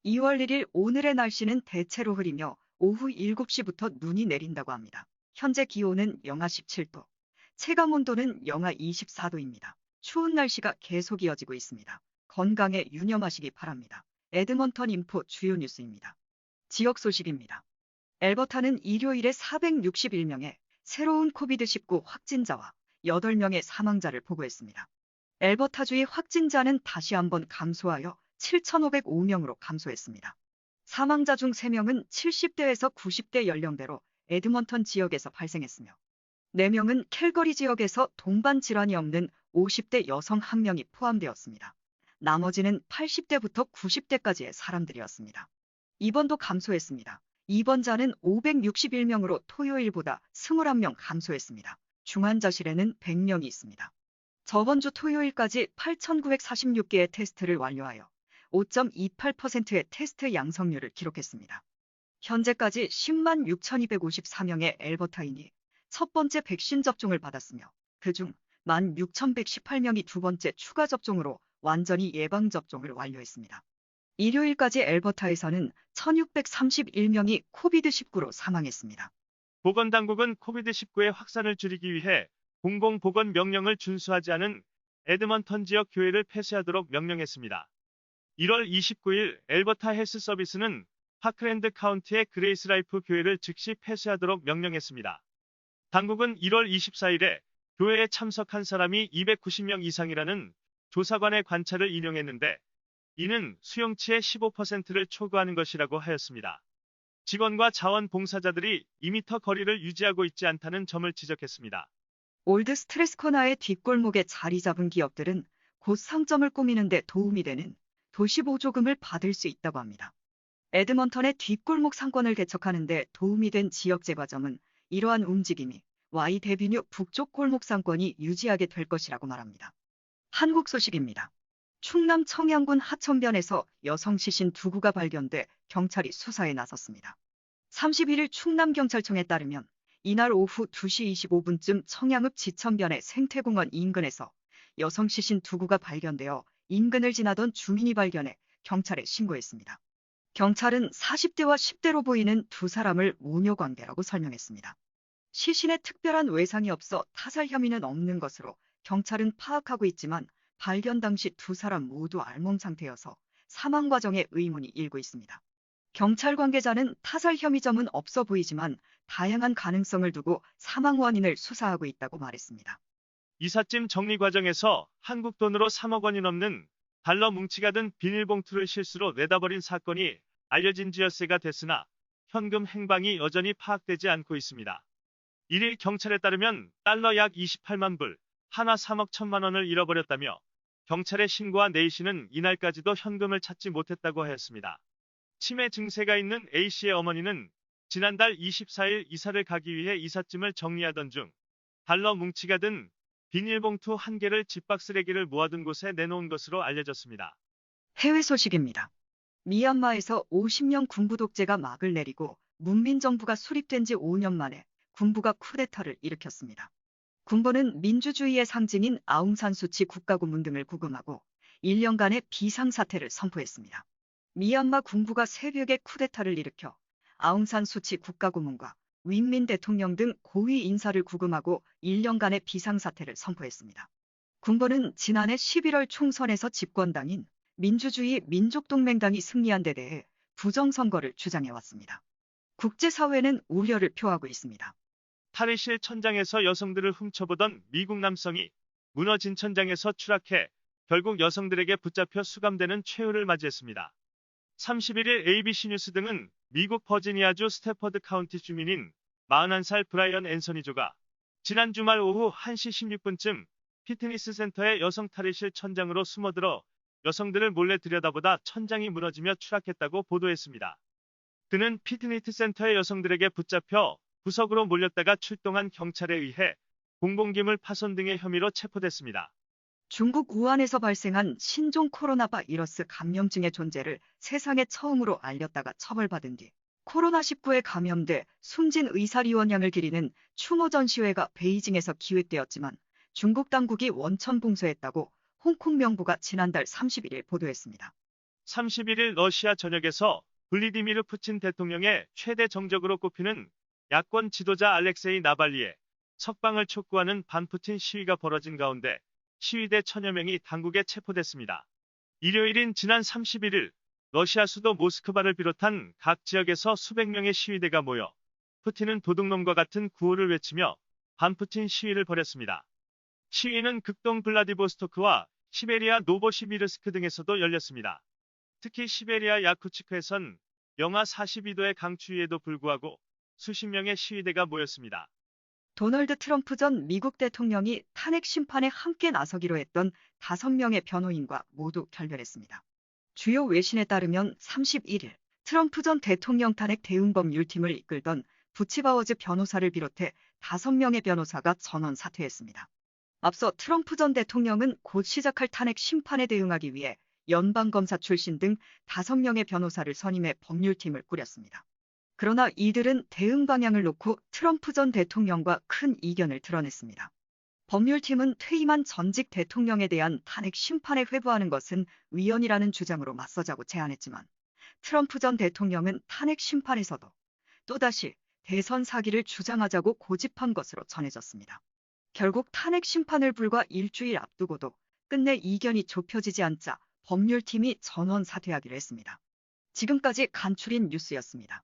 2월 1일 오늘의 날씨는 대체로 흐리며 오후 7시부터 눈이 내린다고 합니다. 현재 기온은 영하 17도, 체감 온도는 영하 24도입니다. 추운 날씨가 계속 이어지고 있습니다. 건강에 유념하시기 바랍니다. 에드먼턴 인포 주요 뉴스입니다. 지역 소식입니다. 엘버타는 일요일에 461명의 새로운 코비드-19 확진자와 8명의 사망자를 보고했습니다. 엘버타주의 확진자는 다시 한번 감소하여 7,505명으로 감소했습니다. 사망자 중 3명은 70대에서 90대 연령대로 에드먼턴 지역에서 발생했으며 4명은 캘거리 지역에서 동반 질환이 없는 50대 여성 1명이 포함되었습니다. 나머지는 80대부터 90대까지의 사람들이었습니다. 입원도 감소했습니다. 입원자는 561명으로 토요일보다 21명 감소했습니다. 중환자실에는 100명이 있습니다. 저번 주 토요일까지 8,946개의 테스트를 완료하여 5.28%의 테스트 양성률을 기록했습니다. 현재까지 10만 6,254명의 엘버타인이 첫 번째 백신 접종을 받았으며 그중 16,118명이 두 번째 추가 접종으로 완전히 예방접종을 완료했습니다. 일요일까지 엘버타에서는 1,631명이 코비드-19로 사망했습니다. 보건당국은 코비드-19의 확산을 줄이기 위해 공공보건 명령을 준수하지 않은 에드먼턴 지역 교회를 폐쇄하도록 명령했습니다. 1월 29일 엘버타 헬스 서비스는 파크랜드 카운티의 그레이스 라이프 교회를 즉시 폐쇄하도록 명령했습니다. 당국은 1월 24일에 교회에 참석한 사람이 290명 이상이라는 조사관의 관찰을 인용했는데 이는 수용치의 15%를 초과하는 것이라고 하였습니다. 직원과 자원봉사자들이 2m 거리를 유지하고 있지 않다는 점을 지적했습니다. 올드 스트레스 코너의 뒷골목에 자리 잡은 기업들은 곧 상점을 꾸미는 데 도움이 되는 도시 보조금을 받을 수 있다고 합니다. 에드먼턴의 뒷골목 상권을 개척하는 데 도움이 된 지역제과점은 이러한 움직임이 Y 대비뉴 북쪽 골목 상권이 유지하게 될 것이라고 말합니다. 한국 소식입니다. 충남 청양군 하천변에서 여성 시신 2구가 발견돼 경찰이 수사에 나섰습니다. 31일 충남경찰청에 따르면 이날 오후 2시 25분쯤 청양읍 지천변의 생태공원 인근에서 여성 시신 2구가 발견되어 인근을 지나던 주민이 발견해 경찰에 신고했습니다. 경찰은 40대와 10대로 보이는 두 사람을 모녀관계라고 설명했습니다. 시신에 특별한 외상이 없어 타살 혐의는 없는 것으로 경찰은 파악하고 있지만 발견 당시 두 사람 모두 알몸 상태여서 사망 과정에 의문이 일고 있습니다. 경찰 관계자는 타살 혐의점은 없어 보이지만 다양한 가능성을 두고 사망 원인을 수사하고 있다고 말했습니다. 이삿짐 정리 과정에서 한국 돈으로 3억 원이 넘는 달러 뭉치가 든 비닐봉투를 실수로 내다버린 사건이 알려진 지 엿새가 됐으나 현금 행방이 여전히 파악되지 않고 있습니다. 1일 경찰에 따르면 달러 약 28만 불, 하나 3억 1천만 원을 잃어버렸다며 경찰에 신고한 A씨는 이날까지도 현금을 찾지 못했다고 하였습니다. 치매 증세가 있는 A씨의 어머니는 지난달 24일 이사를 가기 위해 이삿짐을 정리하던 중 달러 뭉치가 든 비닐봉투 1개를 집밖 쓰레기를 모아둔 곳에 내놓은 것으로 알려졌습니다. 해외 소식입니다. 미얀마에서 50년 군부 독재가 막을 내리고 문민정부가 수립된 지 5년 만에 군부가 쿠데타를 일으켰습니다. 군부는 민주주의의 상징인 아웅산수치 국가고문 등을 구금하고 1년간의 비상사태를 선포했습니다. 미얀마 군부가 새벽에 쿠데타를 일으켜 아웅산수치 국가고문과 윈민 대통령 등 고위 인사를 구금하고 1년간의 비상사태를 선포했습니다. 군부는 지난해 11월 총선에서 집권당인 민주주의 민족동맹당이 승리한 데 대해 부정선거를 주장해왔습니다. 국제사회는 우려를 표하고 있습니다. 탈의실 천장에서 여성들을 훔쳐보던 미국 남성이 무너진 천장에서 추락해 결국 여성들에게 붙잡혀 수감되는 최후를 맞이했습니다. 31일 ABC 뉴스 등은 미국 버지니아주 스태퍼드 카운티 주민인 41살 브라이언 앤서니조가 지난 주말 오후 1시 16분쯤 피트니스 센터의 여성 탈의실 천장으로 숨어들어 여성들을 몰래 들여다보다 천장이 무너지며 추락했다고 보도했습니다. 그는 피트니스 센터의 여성들에게 붙잡혀 구석으로 몰렸다가 출동한 경찰에 의해 공공기물 파손 등의 혐의로 체포됐습니다. 중국 우한에서 발생한 신종 코로나 바이러스 감염증의 존재를 세상에 처음으로 알렸다가 처벌받은 뒤 코로나19에 감염돼 숨진 의사리원양을 기리는 추모 전시회가 베이징에서 기획되었지만 중국 당국이 원천 봉쇄했다고 홍콩 명부가 지난달 31일 보도했습니다. 31일 러시아 전역에서 블리디미르 푸친 대통령의 최대 정적으로 꼽히는 야권 지도자 알렉세이 나발리의 석방을 촉구하는 반푸틴 시위가 벌어진 가운데 시위대 천여 명이 당국에 체포됐습니다. 일요일인 지난 31일 러시아 수도 모스크바를 비롯한 각 지역에서 수백 명의 시위대가 모여 푸틴은 도둑놈과 같은 구호를 외치며 반푸틴 시위를 벌였습니다. 시위는 극동 블라디보스토크와 시베리아 노보시비르스크 등에서도 열렸습니다. 특히 시베리아 야쿠츠크에선 영하 42도의 강추위에도 불구하고 수십 명의 시위대가 모였습니다. 도널드 트럼프 전 미국 대통령이 탄핵 심판에 함께 나서기로 했던 5명의 변호인과 모두 결별했습니다. 주요 외신에 따르면 31일 트럼프 전 대통령 탄핵 대응법률팀을 이끌던 부치바워즈 변호사를 비롯해 5명의 변호사가 전원 사퇴했습니다. 앞서 트럼프 전 대통령은 곧 시작할 탄핵 심판에 대응하기 위해 연방검사 출신 등 5명의 변호사를 선임해 법률팀을 꾸렸습니다. 그러나 이들은 대응 방향을 놓고 트럼프 전 대통령과 큰 이견을 드러냈습니다. 법률팀은 퇴임한 전직 대통령에 대한 탄핵 심판에 회부하는 것은 위헌이라는 주장으로 맞서자고 제안했지만 트럼프 전 대통령은 탄핵 심판에서도 또다시 대선 사기를 주장하자고 고집한 것으로 전해졌습니다. 결국 탄핵 심판을 불과 일주일 앞두고도 끝내 이견이 좁혀지지 않자 법률팀이 전원 사퇴하기로 했습니다. 지금까지 간추린 뉴스였습니다.